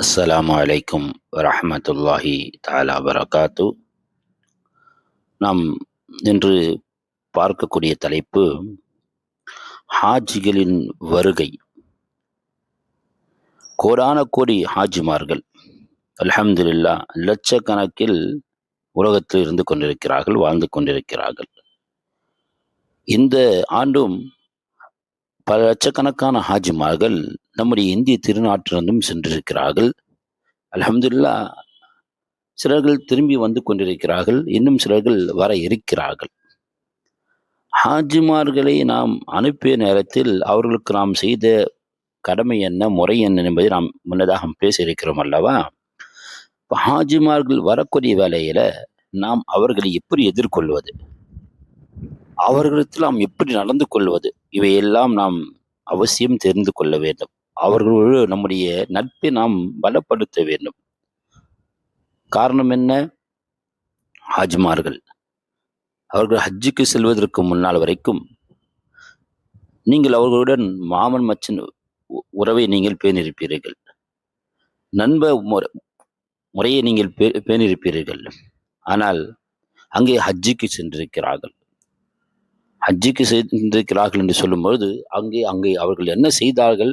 அஸ்ஸலாமு அலைக்கும் வரஹ்மத்துல்லாஹி தஆலா வரகாத்து. நாம் இன்று பார்க்கக்கூடிய தலைப்பு ஹாஜிகளின் வருகை. கோடான கோடி ஹாஜிமார்கள் அல்ஹம்துலில்லாஹ் லட்சக்கணக்கில் உலகத்தில் இருந்து கொண்டிருக்கிறார்கள், வாழ்ந்து கொண்டிருக்கிறார்கள். இந்த ஆண்டும் பல லட்சக்கணக்கான ஹாஜிமார்கள் நம்முடைய இந்திய திருநாட்டிலிருந்தும் சென்றிருக்கிறார்கள். அல்ஹம்துலில்லாஹ் சிலர்கள் திரும்பி வந்து கொண்டிருக்கிறார்கள், இன்னும் சிலர்கள் வர இருக்கிறார்கள். ஹாஜிமார்களை நாம் அனுப்பிய நேரத்தில் அவர்களுக்கு நாம் செய்த கடமை என்ன, முறை என்ன என்பதை நாம் முன்னதாக பேசியிருக்கிறோம் அல்லவா? இப்போ ஹாஜிமார்கள் வரக்கூடிய வேளையில நாம் அவர்களை எப்படி எதிர்கொள்வது, அவர்களிடத்தில் நாம் எப்படி நடந்து கொள்வது, இவையெல்லாம் நாம் அவசியம் தெரிந்து கொள்ள வேண்டும். அவர்களோடு நம்முடைய நட்பை நாம் பலப்படுத்த வேண்டும். காரணம் என்ன? ஹாஜிமார்கள் அவர்கள் ஹஜ்ஜுக்கு செல்வதற்கு முன்னால் வரைக்கும் நீங்கள் அவர்களுடன் மாமன் மச்சன் உறவை நீங்கள் பேணியிருப்பீர்கள், நண்ப முறையை நீங்கள் பேணியிருப்பீர்கள். ஆனால் அங்கே ஹஜ்ஜுக்கு சென்றிருக்கிறார்கள். ஹஜ்ஜுக்கு சென்றிருக்கிறார்கள் என்று சொல்லும்பொழுது அங்கே அவர்கள் என்ன செய்தார்கள்,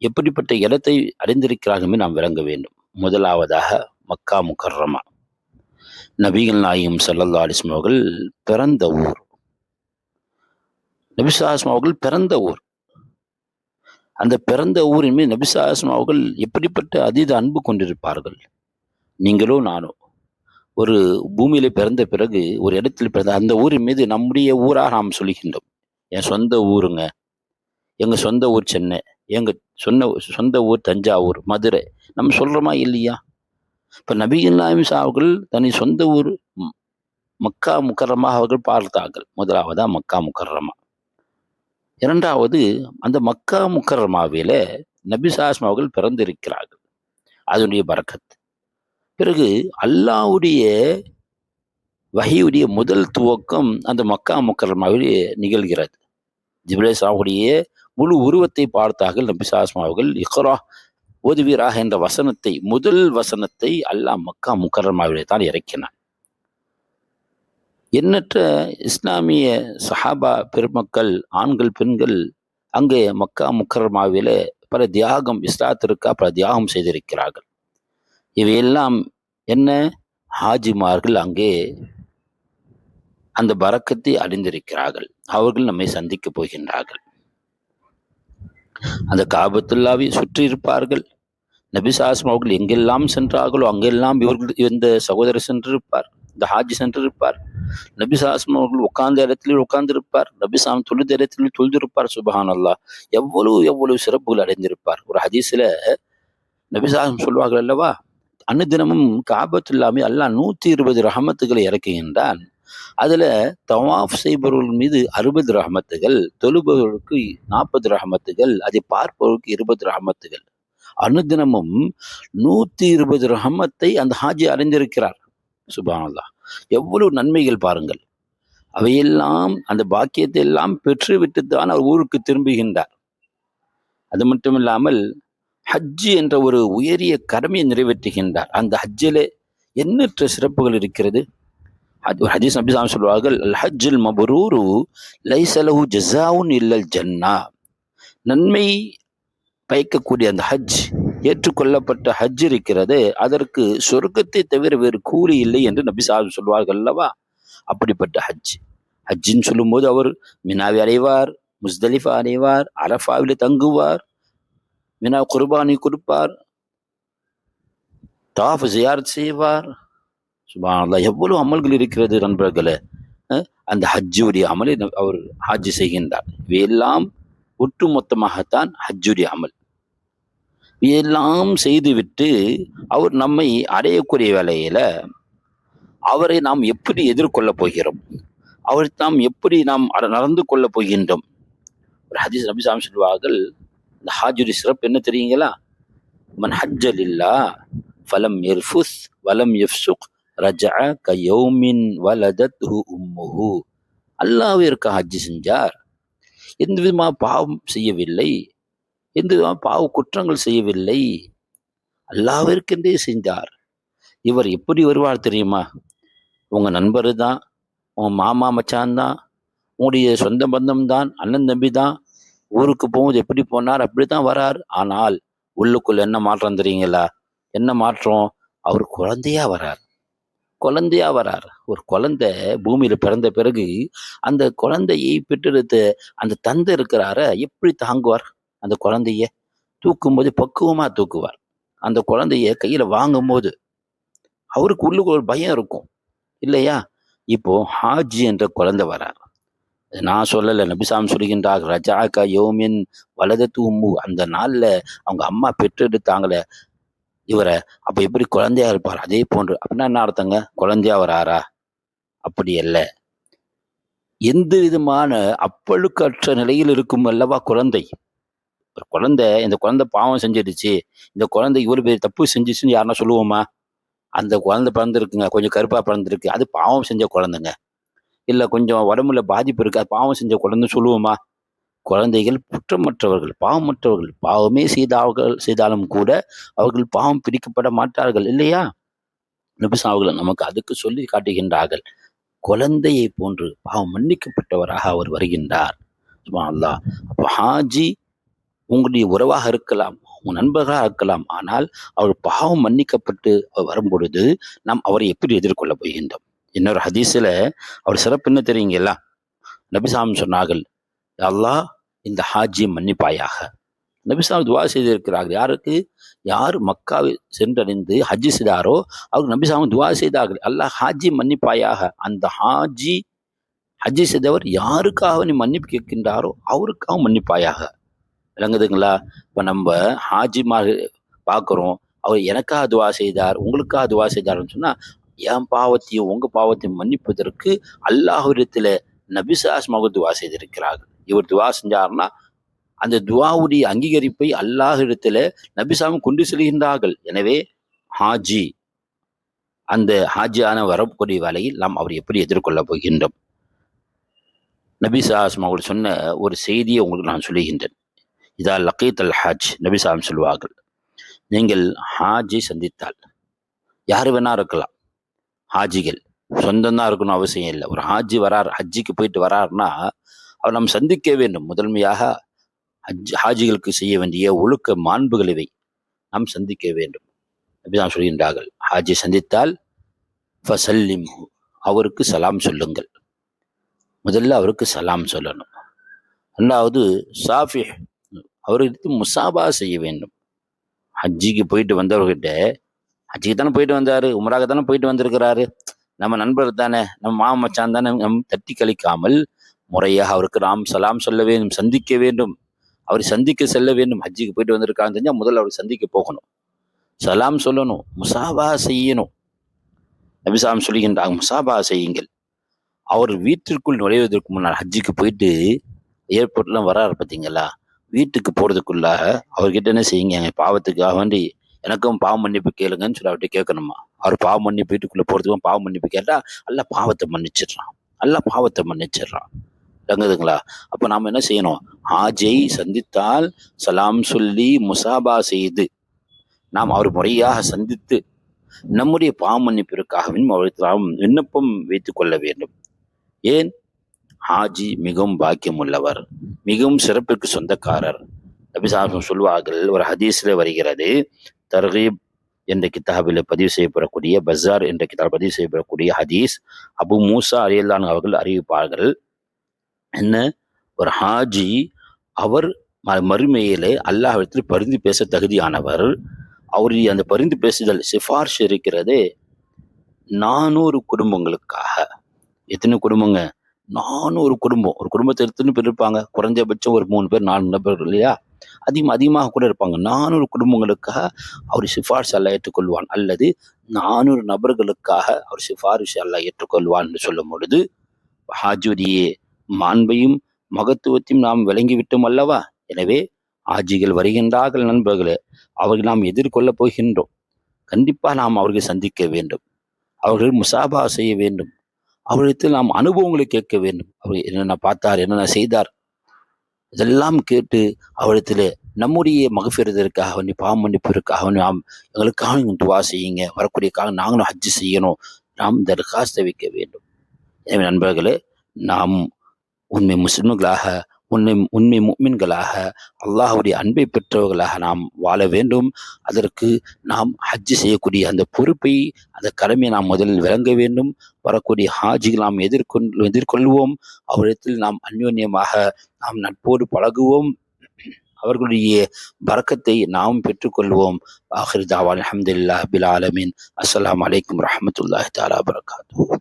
எப்படிப்பட்ட இடத்தை அடைந்திருக்கிறார்கள் நாம் விளங்க வேண்டும். முதலாவதாக மக்கா முக்கர்ரமா, நபிகள் நாயகம் ஸல்லல்லாஹு அலைஹி வஸல்லம் அவர்கள் பிறந்த ஊர். நபி ஸல்லல்லாஹு அலைஹி வஸல்லம் அவர்கள் பிறந்த ஊர். அந்த பிறந்த ஊரின் மீது நபி ஸல்லல்லாஹு அலைஹி வஸல்லம் அவர்கள் எப்படிப்பட்ட அதீத அன்பு கொண்டிருப்பார்கள். நீங்களோ நானோ ஒரு பூமியில பிறந்த பிறகு ஒரு இடத்தில் பிறந்த அந்த ஊரின் மீது நம்முடைய ஊராக நாம் சொல்கின்றோம். என் சொந்த ஊருங்க, எங்க சொந்த ஊர் சென்னை, எங்க சொந்த ஊர் தஞ்சாவூர், மதுரை, நம்ம சொல்றோமா இல்லையா? இப்ப நபிகள் நாயகம் அவர்கள் தனி சொந்த ஊர் மக்கா முக்கர்ரமா அவர்கள் பார்த்தார்கள். முதலாவதா மக்கா முக்கர்ரமா. இரண்டாவது, அந்த மக்கா முக்கர்ரமாவில நபி ஸல்லல்லாஹு அலைஹி வஸல்லம் அவர்கள் பிறந்திருக்கிறார்கள், அதனுடைய பரக்கத். பிறகு அல்லாஹ்வுடைய வஹீயுடைய முதல் துவக்கம் அந்த மக்கா முக்கர்ரமாவிலே நிகழ்கிறது. ஜிப்ரீல் ஸல்லல்லாஹுடைய முழு உருவத்தை பார்த்தார்கள் நபி ஸல்லல்லாஹு அலைஹி வஸல்லம் அவர்கள். இக்ரா ஓதுவீராக என்ற வசனத்தை, முதல் வசனத்தை அல்லாஹ் மக்கா முக்கர்ரமாவிலே தான் இறக்கினான். எண்ணற்ற இஸ்லாமிய சஹாபா பெருமக்கள், ஆண்கள் பெண்கள் அங்கே மக்கா முக்கர்ரமாவிலே பல தியாகம், இஸ்லாத்திற்காக பல தியாகம் செய்திருக்கிறார்கள். இவையெல்லாம் என்ன? ஹாஜிமார்கள் அங்கே அந்த பரக்கத்தை அடைந்திருக்கிறார்கள். அவர்கள் நம்மை சந்திக்க போகின்றார்கள். அந்த காபத்துல்லாவை சுற்றி இருப்பார்கள். நபி ஸல்லல்லாஹு அலைஹி வஸல்லம் அவர்கள் எங்கெல்லாம் சென்றார்களோ அங்கெல்லாம் இந்த சகோதரர் சென்றிருப்பார், இந்த ஹாஜி சென்றிருப்பார். நபி ஸல்லல்லாஹு அலைஹி வஸல்லம் அவர்கள் உட்கார்ந்த இடத்தில் உட்கார்ந்திருப்பார், நபி ஸல்லல்லாஹு தொழுத இடத்தில் தொழுதிருப்பார். சுப்ஹானல்லாஹ், எவ்வளவு சிறப்புகள் அடைந்திருப்பார். ஒரு ஹதீஸ்ல நபி ஸல்லல்லாஹு அலைஹி வஸல்லம் சொல்வார்கள் அல்லவா, அனுதினமும் காபத்துல்லாமே அல்லாஹ் 120 ரஹமத்துகளை இறக்குகின்றான். அதுல தவாஃப் செய்பவர்கள் மீது 60 ரஹமத்துகள், தொழுபவர்களுக்கு 40 ரஹமத்துகள், அதை பார்ப்பவர்களுக்கு 20 ரஹமத்துகள். அனுதினமும் 120 ரஹமத்தை அந்த ஹாஜி அடைந்திருக்கிறார். சுப்ஹானல்லாஹ், எவ்வளவு நன்மைகள் பாருங்கள். அவையெல்லாம், அந்த பாக்கியத்தை எல்லாம் பெற்றுவிட்டு தான் அவர் ஊருக்கு திரும்புகின்றார். அது மட்டும் இல்லாமல் ஹஜ்ஜு என்ற ஒரு உயரிய கடமையை நிறைவேற்றுகின்றார். அந்த ஹஜ்ஜிலே எண்ணற்ற சிறப்புகள் இருக்கிறது. ஒரு ஹதீஸ் நபி ஸல்லல்லாஹு அலைஹி வஸல்லம் சொல்வார்கள், அல் ஹஜ்ஜுல் மப்ரூரு லைஸ லஹு ஜஸாஉன் இல்லல் ஜன்னா. நன்மை பயக்கக்கூடிய அந்த ஹஜ், ஏற்றுக்கொள்ளப்பட்ட ஹஜ் இருக்கிறது, அதற்கு சொர்க்கத்தை தவிர வேறு கூலி இல்லை என்று நபி ஸல்லல்லாஹு அலைஹி வஸல்லம் சொல்வார்கள் அல்லவா? அப்படிப்பட்ட ஹஜ். ஹஜ்ஜின்னு சொல்லும்போது அவர் மினாவை அடைவார், முஸ்தலிஃபா அடைவார், அரஃபாவிலே தங்குவார், மினா குர்பானி கொடுப்பார், தவாஃப் ஜியாரத் செய்வார். சுப்ஹானல்லாஹ், எவ்வளவு அமல்கள் இருக்கிறது நண்பர்களே. அந்த ஹஜ்ஜுடைய அமலை அவர் ஹஜ் செய்கின்றார். இவையெல்லாம் ஒட்டுமொத்தமாகத்தான் ஹஜ்ஜுடைய அமல். இவையெல்லாம் செய்துவிட்டு அவர் நம்மை அடையக்கூடிய வேளையில அவரை நாம் எப்படி எதிர்கொள்ளப் போகிறோம், அவரை நாம் எப்படி நடந்து கொள்ளப் போகின்றோம். ஒரு ஹதீஸ் நபி ஸல்லல்லாஹு அலைஹி வஸல்லம் சொல்வார்கள், இந்த ஹாஜுடைய சிறப்பு என்ன தெரியுங்களா? மன் ஹஜ்ஜ லில்லாஹ் ஃபலம் யர்ஃபுஸ் வலம் யஃப்சுக் ரஜஅ கயௌமின் வலதத்ஹு உம்முஹு. அல்லாஹ்விற்கு ஹஜ் செஞ்சார், எந்த விதமாக பாவம் செய்யவில்லை, எந்த விதமாக பாவ குற்றங்கள் செய்யவில்லை, அல்லாஹ்விற்கென்றே செஞ்சார். இவர் எப்படி வருவார் தெரியுமா? உங்க நண்பர் தான், உங்க மாமா மச்சான் தான், உங்களுடைய சொந்த பந்தம் தான், அண்ணன் தம்பி தான். ஊருக்கு போகும்போது எப்படி போனார் அப்படித்தான் வரார். ஆனால் உள்ளுக்குள்ள என்ன மாற்றம் தெரியுங்களா? என்ன மாற்றம்? அவர் குழந்தையா வரார். குழந்தையா வரார். ஒரு குழந்தை பூமியில பிறந்த பிறகு அந்த குழந்தையை பெற்றெடுத்த அந்த தந்தை இருக்கிறார எப்படி தாங்குவார்? அந்த குழந்தைய தூக்கும்போது பக்குவமா தூக்குவார். அந்த குழந்தைய கையில வாங்கும்போது அவருக்கு உள்ளுக்கு ஒரு பயம் இருக்கும் இல்லையா? இப்போ ஹாஜி என்ற குழந்தை வரார். நான் சொல்லல, நபிசாம் சொல்கின்றார், ரஜாக்கா யோமின் வலதத்து உம்மு, அந்த நாள்ல அவங்க அம்மா பெற்றெடுத்தாங்களே இவரை, அப்ப எப்படி குழந்தையா இருப்பார் அதே போன்று. அப்படின்னா என்ன அர்த்தங்க? குழந்தையா வராரா? அப்படி அல்ல. எந்த விதமான அப்பழுக்கற்ற நிலையில் இருக்கும் அல்லவா குழந்தை. ஒரு குழந்தை, இந்த குழந்தை பாவம் செஞ்சிடுச்சு, இந்த குழந்தை இவ்வளவு பெரிய தப்பு செஞ்சிச்சுன்னு யாருன்னா சொல்லுவோமா? அந்த குழந்தை பிறந்திருக்குங்க, கொஞ்சம் கருப்பா பிறந்திருக்கு, அது பாவம் செஞ்ச குழந்தைங்க. இல்ல கொஞ்சம் உடம்புல பாதிப்பு இருக்கு, அது பாவம் செஞ்ச குழந்தைன்னு சொல்லுவோமா? குழந்தைகள் குற்றமற்றவர்கள், பாவமற்றவர்கள். பாவமே செய்தாலும் கூட அவர்கள் பாவம் பிடிக்கப்பட மாட்டார்கள் இல்லையா? நபிஸ் அவர்கள் நமக்கு அதுக்கு சொல்லி காட்டுகின்றார்கள். குழந்தையை போன்று பாவம் மன்னிக்கப்பட்டவராக அவர் வருகின்றார். சுப்ஹானல்லாஹ். அப்போ ஹாஜி உங்களுடைய உறவாக இருக்கலாம், உங்க நண்பர்களாக இருக்கலாம். ஆனால் அவர் பாவம் மன்னிக்கப்பட்டு அவர் வரும்பொழுது நாம் அவரை எப்படி எதிர்கொள்ள போகின்றோம்? இன்னொரு ஹதீஸ்ல அவர் சிறப்பு என்ன தெரியுங்களா? நபிசாம் சொன்னார்கள், அல்லாஹ் இந்த ஹாஜியை மன்னிப்பாயாக. நபிசாம் துவா செய்திருக்கிறார்கள். யாருக்கு? யார் மக்காவை சென்றடைந்து ஹஜ்ஜி செய்தாரோ அவருக்கு நபிசாம் துவா செய்தார்கள், அல்லாஹ் ஹாஜி மன்னிப்பாயாக. அந்த ஹாஜி ஹஜ்ஜி செய்தவர் யாருக்காக நீ மன்னிப்பு கேட்கின்றாரோ அவருக்காக மன்னிப்பாயாக. விளங்குதுங்களா? இப்ப நம்ம ஹாஜிமார் பார்க்கிறோம், அவர் எனக்காக துவா செய்தார், உங்களுக்காக துவா செய்தார்னு சொன்னா, என் பாவத்தையும் உங்க பாவத்தையும் மன்னிப்பதற்கு அல்லாஹ்விடத்துல நபிசாஸ்மாக துவா செய்திருக்கிறார்கள். இவர் துவா செஞ்சார்னா அந்த துவாவுடைய அங்கீகரிப்பை அல்லாஹ்விடத்துல நபிசாமும் கொண்டு செல்கின்றார்கள். எனவே ஹாஜி, அந்த ஹாஜியான வரக்கூடிய வேலையில் நாம் அவர் எப்படி எதிர்கொள்ள போகின்றோம்? நபிசாஸ்மா அவர்கள் சொன்ன ஒரு செய்தியை உங்களுக்கு நான் சொல்லுகின்றேன். இதா லகீத் அல் ஹாஜ், நபிசாம் சொல்வார்கள், நீங்கள் ஹாஜை சந்தித்தால், யாரு வேணா இருக்கலாம், ஹாஜிகள் சொந்தம் தான் இருக்கணும் அவசியம் இல்லை. ஒரு ஹாஜி வரார், ஹஜ்ஜிக்கு போயிட்டு வராருன்னா அவர் நாம் சந்திக்க வேண்டும். முதன்மையாக ஹாஜிகளுக்கு செய்ய வேண்டிய ஒழுக்க மாண்புகளை நாம் சந்திக்க வேண்டும். நபிசாம் சொல்கின்றார்கள், ஹாஜி சந்தித்தால் ஃபசல்லிம், அவருக்கு சலாம் சொல்லுங்கள். முதல்ல அவருக்கு சலாம் சொல்லணும். ரெண்டாவது சாஃபி, அவருக்கு முசாபா செய்ய வேண்டும். ஹஜ்ஜிக்கு போயிட்டு வந்தவர்கிட்ட, ஹஜ்ஜிக்கு தானே போயிட்டு வந்தாரு, உமராக தானே போயிட்டு வந்திருக்கிறாரு, நம்ம நண்பர் தானே, நம்ம மாமா மச்சான் தானே, நம் தட்டி கழிக்காமல் முறையாக அவருக்கு நாம் சலாம் சொல்ல வேண்டும், சந்திக்க வேண்டும். அவரை சந்திக்க செல்ல வேண்டும். ஹஜ்ஜிக்கு போயிட்டு வந்திருக்கான்னு தெரிஞ்சா முதல்ல அவரை சந்திக்க போகணும், சலாம் சொல்லணும், முசாபா செய்யணும். நபிசாம் சொல்லுகின்றாங்க, முசாபா செய்யுங்கள். அவர் வீட்டிற்குள் நுழைவதற்கு முன்னால், ஹஜ்ஜிக்கு போயிட்டு ஏர்போர்ட்லாம் வராரு பார்த்தீங்களா, வீட்டுக்கு போகிறதுக்குள்ள அவர்கிட்ட என்ன செய்யுங்க, என் பாவத்துக்காக வேண்டி எனக்கும் பாவ மன்னிப்பு கேளுங்கன்னு சொல்லி அவர்கிட்ட கேட்கணுமா? அவர் பாவ மன்னிப்பு வீட்டுக்குள்ளே போகிறதுக்கும் பாவ மன்னிப்பு கேட்டால் அல்ல பாவத்தை மன்னிச்சிடுறான், அல்ல பாவத்தை மன்னிச்சிடுறான். விளங்குதுங்களா? அப்போ நாம் என்ன செய்யணும்? ஹாஜை சந்தித்தால் சலாம் சொல்லி முசாபா செய்து நாம் அவர் முறையாக சந்தித்து நம்முடைய பாவ மன்னிப்பிற்காகவும் அவருக்கு நாம் விண்ணப்பம் வைத்து கொள்ள வேண்டும். ஏன்? ஹாஜி மிகவும் பாக்கியம் உள்ளவர், மிகவும் சிறப்பிற்கு சொந்தக்காரர். நபிசாசம் சொல்வார்கள், ஒரு ஹதீஸ்ல வருகிறது, தர்கீப் என்ற கிதாபில் பதிவு செய்யப்படக்கூடிய, பஸார் என்ற கிதாபில் பதிவு செய்யப்படக்கூடிய ஹதீஸ், அபு மூசா ரலியல்லாஹு அன்ஹு அவர்கள் அறிவிப்பார்கள், என்ன, ஒரு ஹாஜி அவர் மறுமையிலே அல்லாஹ்விடத்தில் பரிந்து பேச தகுதியானவர். அவருடைய அந்த பரிந்து பேசுதல் சிபார்ஷ் இருக்கிறதே 400 குடும்பங்களுக்காக. எத்தனை குடும்பங்க? 400 குடும்பம். ஒரு குடும்பத்தை எத்தனை பேர் இருப்பாங்க? குறைஞ்சபட்சம் ஒரு 3 பேர் 4 நபர் இல்லையா? அதிகமாக கூட இருப்பாங்க. 400 குடும்பங்களுக்காக அவர் சிபாரிசு அல்லாஹ் ஏற்றுக்கொள்வான், அல்லது 400 நபர்களுக்காக அவர் சிபாரிசு அல்லாஹ் ஏற்றுக்கொள்வான் என்று சொல்லும் பொழுது ஹாஜுடைய மாண்பையும் மகத்துவத்தையும் நாம் விளங்கிவிட்டோம் அல்லவா? எனவே ஹாஜிகள் வருகின்றார்கள் நண்பர்களே, அவர்கள் நாம் எதிர்கொள்ள போகின்றோம். கண்டிப்பாக நாம் அவர்களை சந்திக்க வேண்டும், அவர்கள் முசாபா செய்ய வேண்டும், அவரிடத்தில் நாம் அனுபவங்களை கேட்க வேண்டும். அவர் என்னென்ன பார்த்தார், என்னென்ன செய்தார், இதெல்லாம் கேட்டு அவரிடத்தில் நம்முடைய மகஃபிரத்திற்காக வேண்டி, பாவ மன்னிப்பிற்காக வேண்டி நாம் எங்களுக்காக நீங்கள் துவா செய்யுங்க, வரக்கூடியக்காக நாங்களும் ஹஜ்ஜு செய்யணும், நாம் தர்காஸ்தை வைக்க வேண்டும். எனவே நண்பர்களே, நாம் உண்மை முஸ்லிம்களாக, உண்மை முஃமின்களாக, அல்லாஹ்வுடைய அன்பை பெற்றவர்களாக நாம் வாழ வேண்டும். அதற்கு நாம் ஹஜ்ஜு செய்யக்கூடிய அந்த பொறுப்பை, அந்த கடமையை நாம் முதலில் விளங்க வேண்டும். வரக்கூடிய ஹாஜிகள் நாம் எதிர்கொள்வோம். அவரிடத்தில் நாம் அந்யோன்யமாக நாம் நட்போடு பழகுவோம். அவர்களுடைய பரக்கத்தை நாம் பெற்றுக்கொள்வோம். ஆகிர் தாவான் அல்ஹம்துலில்லாஹி ரப்பில் ஆலமீன். அஸ்ஸலாமு அலைக்கும் வரஹ்மத்துல்லாஹி தஆலா வபரகாத்துஹு.